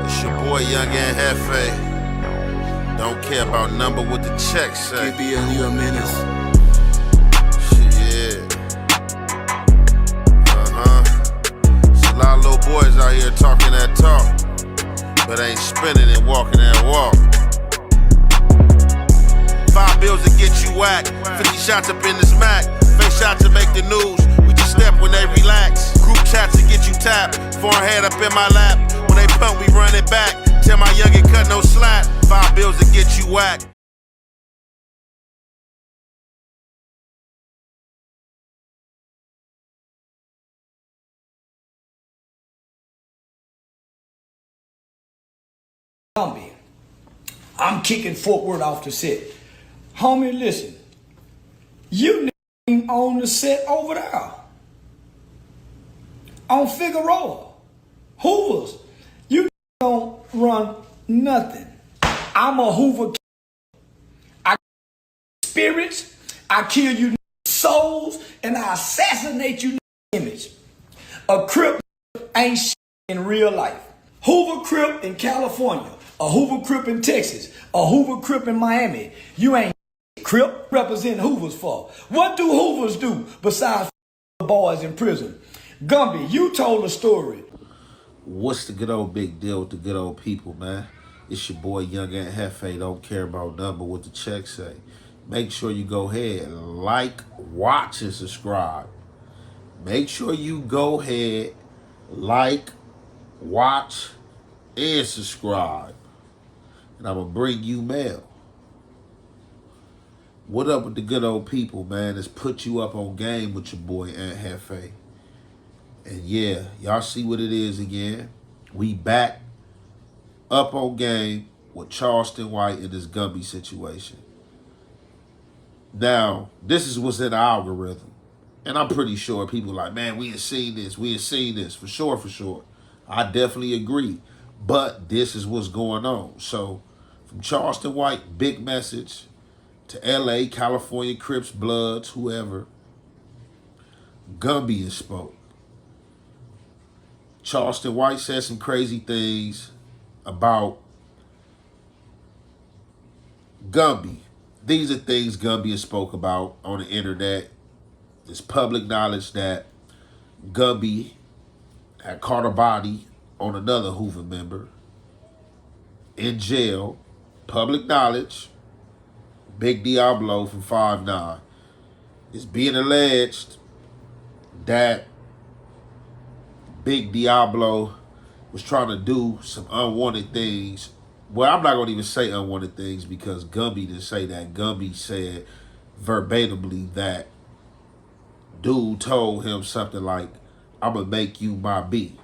It's your boy Young and Hefe. Don't care about number what the check say. KBL, you a menace. Shit, yeah. It's a lot of little boys out here talking that talk, but ain't spinning and walking that walk. 5 bills to get you whacked, 50 shots up in this Mac, face shots to make the news, we just step when they relax, group chats to get you tapped, forehead up in my lap, when they pump we run it back, tell my youngin' cut no slack, 5 bills to get you whacked. Gumby. I'm kicking Fort Worth off the set. Homie, listen. You ain't on the set over there. On Figueroa. Hoovers. You don't run nothing. I'm a Hoover. I spirits. I kill you souls. And I assassinate you image. A Crip ain't shit in real life. Hoover Crip in California. A Hoover Crip in Texas, a Hoover Crip in Miami. You ain't Crip representing Hoovers for. What do Hoovers do besides boys in prison? Gumby, you told a story. What's the good old big deal with the good old people, man? It's your boy Young and Hefe. Don't care about number what the check say. Make sure you go ahead and like, watch, and subscribe. Make sure you go ahead, like, watch, and subscribe. And I'm going to bring you mail. What up with the good old people, man? Let's put you up on game with your boy Aunt Hefe. And yeah, y'all see what it is again. We back up on game with Charleston White in this Gumby situation. Now, this is what's in the algorithm. And I'm pretty sure people are like, man, we ain't seen this. We ain't seen this. For sure, for sure. I definitely agree. But this is what's going on. So, from Charleston White, big message to LA, California, Crips, Bloods, whoever. Gumby has spoke. Charleston White said some crazy things about Gumby. These are things Gumby has spoke about on the internet. It's public knowledge that Gumby had caught a body on another Hoover member in jail. Public knowledge. Big Diablo from 5'9". It's being alleged that Big Diablo was trying to do some unwanted things. Well, I'm not going to even say unwanted things because Gumby didn't say that. Gumby said verbatimly that dude told him something like, I'm going to make you my B.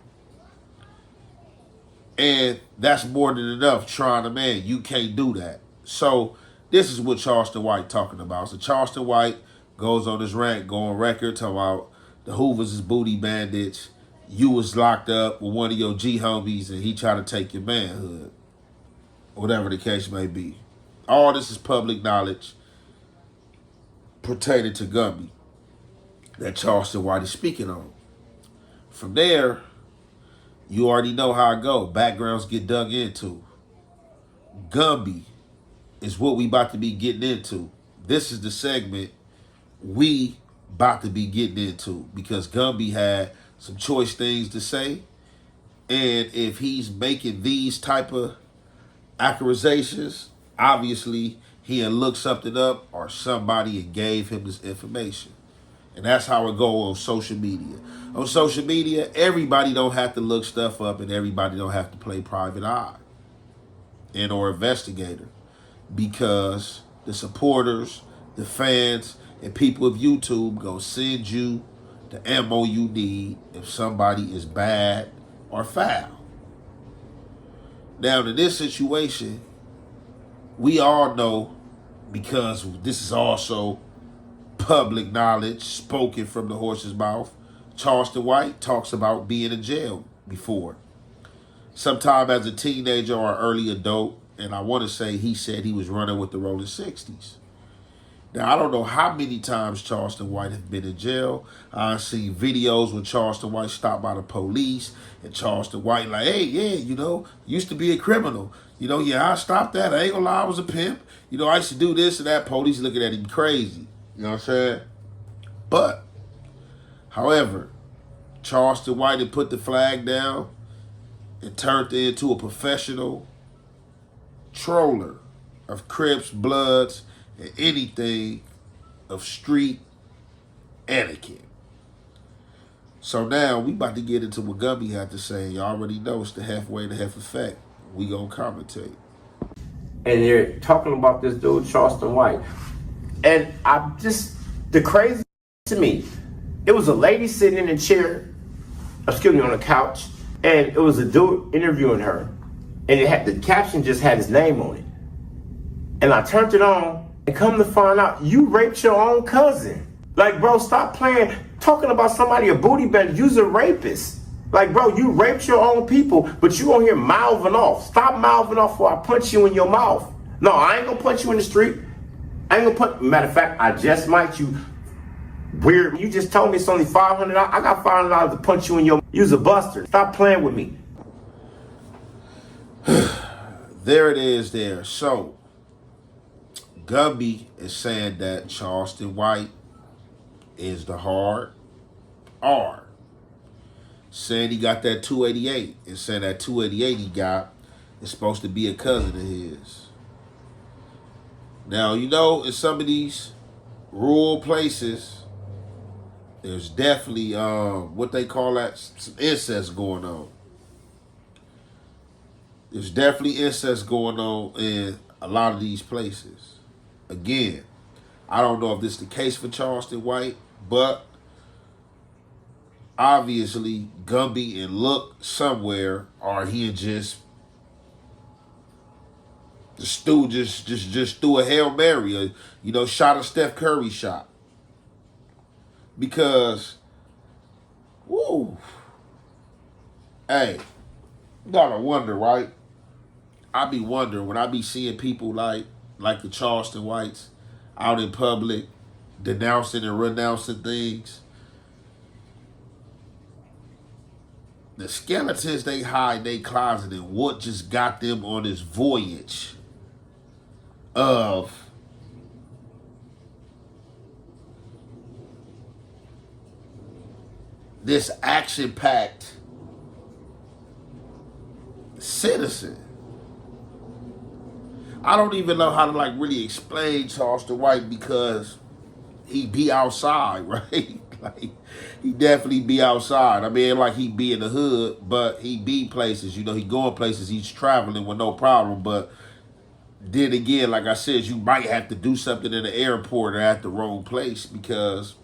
And that's more than enough trying to, man, you can't do that. So this is what Charleston White talking about. So Charleston White goes on this rant, go on record, talking about the Hoovers is booty bandits. You was locked up with one of your G homies and he tried to take your manhood. Whatever the case may be. All this is public knowledge pertaining to Gumby that Charleston White is speaking on. From there, you already know how it go. Backgrounds get dug into. Gumby is what we about to be getting into. This is the segment we about to be getting into because Gumby had some choice things to say. And if he's making these type of accusations, obviously he had looked something up or somebody and gave him this information. And that's how it go on social media. On social media, everybody don't have to look stuff up and everybody don't have to play private eye and or investigator because the supporters, the fans, and people of YouTube gonna send you the ammo you need if somebody is bad or foul. Now, in this situation, we all know because this is also public knowledge spoken from the horse's mouth. Charleston White talks about being in jail before. Sometime as a teenager or early adult, and I want to say he said he was running with the Rolling 60s. Now, I don't know how many times Charleston White has been in jail. I've seen videos when Charleston White stopped by the police and Charleston White like, hey, yeah, used to be a criminal. Yeah, I stopped that. I ain't gonna lie, I was a pimp. I used to do this and that. Police looking at him crazy. You know what I'm saying? But, however, Charleston White had put the flag down and turned into a professional troller of Crips, Bloods, and anything of street etiquette. So now we about to get into what Gumby had to say. You already know it's the halfway to half effect. We gonna commentate. And they're talking about this dude, Charleston White. And the crazy to me, it was a lady sitting in a chair, on a couch, and it was a dude interviewing her. And the caption just had his name on it. And I turned it on, and come to find out, you raped your own cousin. Like, bro, stop playing, talking about somebody a booty bandit. You's a rapist. Like, bro, you raped your own people, but you on here mouthing off. Stop mouthing off before I punch you in your mouth. No, I ain't gonna punch you in the street. Matter of fact, I just might, you weird. You just told me it's only $500. I got $500 to punch you in your, you's a buster. Stop playing with me. There it is there. So, Gumby is saying that Charleston White is the hard R. Saying he got that 288. And saying that 288 he got is supposed to be a cousin of his. Now, in some of these rural places, there's definitely, what they call that, some incest going on. There's definitely incest going on in a lot of these places. Again, I don't know if this is the case for Charleston White, but obviously Gumby and Look somewhere are here just threw a Hail Mary, shot a Steph Curry shot. Because, woo, hey, you gotta wonder, right? I be wondering when I be seeing people like the Charleston Whites out in public denouncing and renouncing things. The skeletons they hide in their closet and what just got them on this voyage of this action-packed citizen. I don't even know how to really explain Charleston White because he be outside, right? He definitely be outside. I mean, he be in the hood, but he be places. He going places. He's traveling with no problem. But then again, like I said, you might have to do something in the airport or at the wrong place because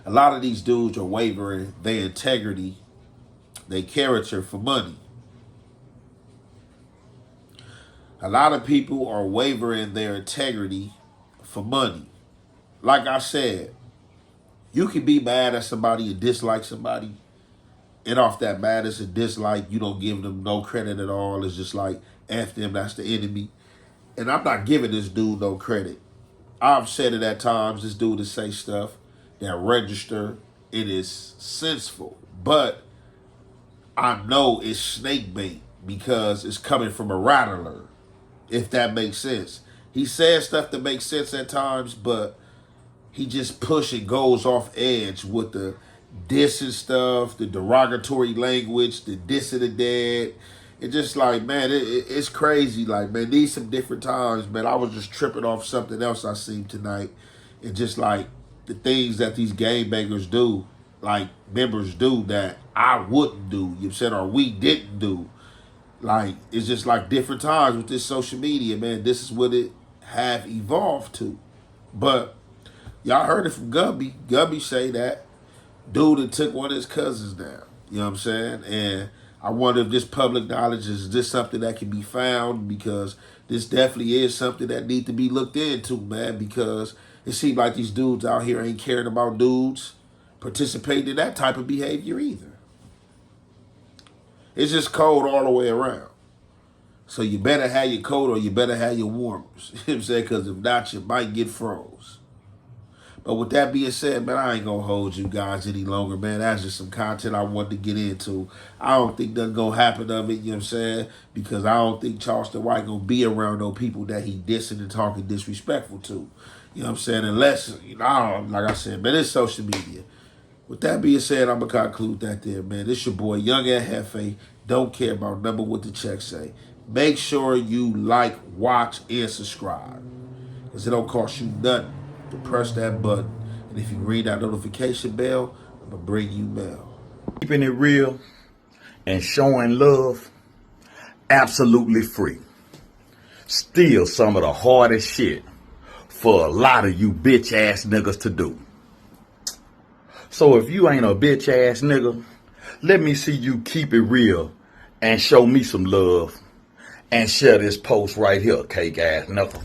a lot of these dudes are wavering their integrity, their character for money. A lot of people are wavering their integrity for money. Like I said, you can be mad at somebody and dislike somebody, and off that madness and dislike, you don't give them no credit at all. It's just like, F them, that's the enemy. And I'm not giving this dude no credit. I've said it at times, this dude to say stuff that register, it is sensible. But I know it's snake bait because it's coming from a rattler, if that makes sense. He says stuff that makes sense at times, but he just push and goes off edge with the dissing stuff, the derogatory language, the dissing the dead. It's just man, it's crazy. Man, these some different times, man. I was just tripping off something else I seen tonight. And just the things that these gangbangers do, members do that I wouldn't do, or we didn't do. It's just different times with this social media, man. This is what it have evolved to. But y'all heard it from Gumby. Gumby say that dude that took one of his cousins down. You know what I'm saying? And I wonder if this public knowledge is this something that can be found, because this definitely is something that need to be looked into, man, because it seems like these dudes out here ain't caring about dudes participating in that type of behavior either. It's just cold all the way around. So you better have your coat or you better have your warmers. You know what I'm saying? Because if not, you might get froze. But with that being said, man, I ain't gonna hold you guys any longer, man. That's just some content I wanted to get into. I don't think nothing gonna happen of it, you know what I'm saying? Because I don't think Charleston White gonna be around those people that he dissing and talking disrespectful to. You know what I'm saying? Unless, you know, I don't, like I said, man, it's social media. With that being said, I'm gonna conclude that there, man. This your boy, Young and Hefe. Don't care about number what the check say. Make sure you like, watch, and subscribe. Because it don't cost you nothing to press that button. And if you ring that notification bell, I'm going to bring you mail. Keeping it real and showing love, absolutely free. Still some of the hardest shit for a lot of you bitch ass niggas to do. So if you ain't a bitch ass nigga, let me see you keep it real and show me some love and share this post right here, cake ass nigga.